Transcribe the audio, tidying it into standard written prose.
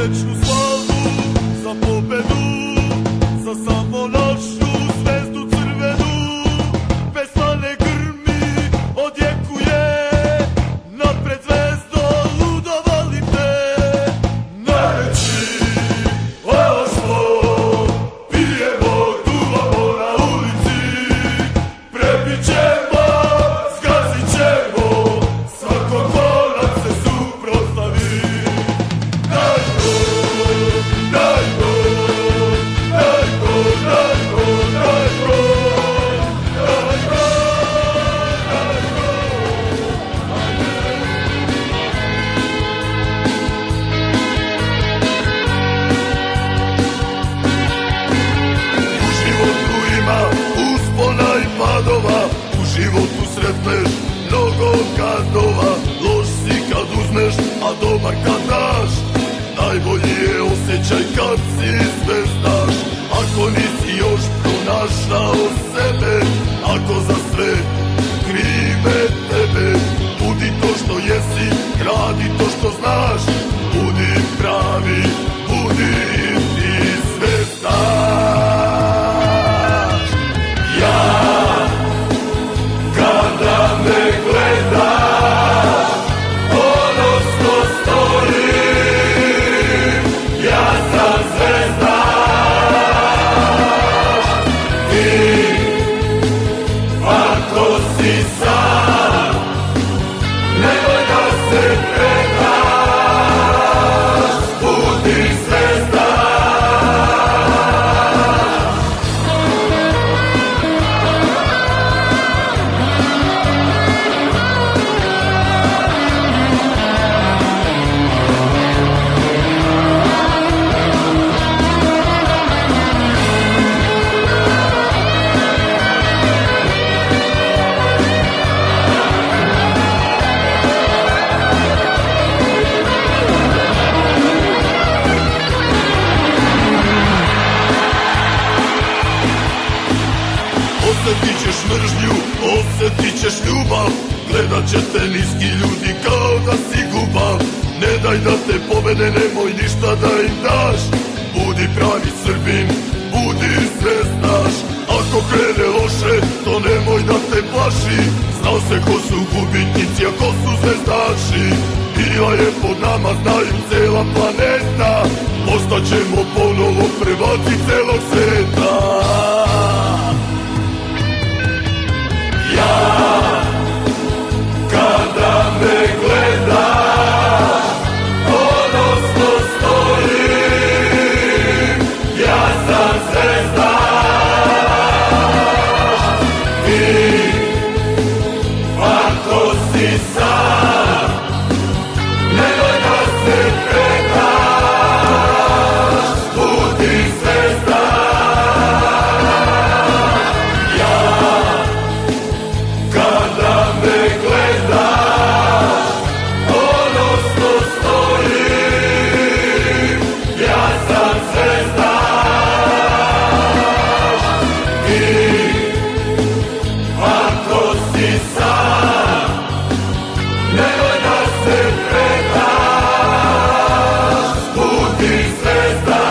večnu slavu, za pobedu, za samo našu zvezdu crvenu. Pesma ne grmi, odjekuje, napred zvezdo, ludo volim te. Najveći oštvo, pijemo, duvamo na ulici, prebit ćemo, zgazit ćemo, svako ko nam se suprotstavi. Daj broj, daj broj, daj broj, daj broj, daj broj, daj broj, daj broj. U životu ima uspona i padova, u životu sretneš mnogo gadova. Loš si kad uzmeš, a dobar kad daš, najbolji je osjećaj kad si zvezdaš. Ako nisi još pronašao sebe, ako za sve krive tebe, budi to što jesi, gradi to što znaš, budi pravi, budi ti zvezdaš. Ja, kada me gledaš, ponosno stojim, ja sam zvezdaš. Ti, ako si sam, nemoj da se predaš, budi zvezdaš. Osjetit ćeš mržnju, osjetit ćeš ljubav, gledat će te niski ljudi kao da si gubav. Ne daj da te pobede, nemoj ništa da im daš, budi pravi Srbin, budi zvezdaš. Ako krene loše, to nemoj da te plaši, znao se ko su gubitnici, a ko su zvezdaši. Bila je pod nama, znaju cela planeta, ostaćemo ponovo prvaci celog sveta. Ja, kada me gledaš, ponosno stojim, ja sam zvezdaš. Ti, ako si sam, nemoj da se predaš, budi zvezdaš. Ja, kada me gledaš, ponosno stojim, ja sam zvezdaš. Ti, ako si sam, nemoj da se predaš, budi zvezdaš.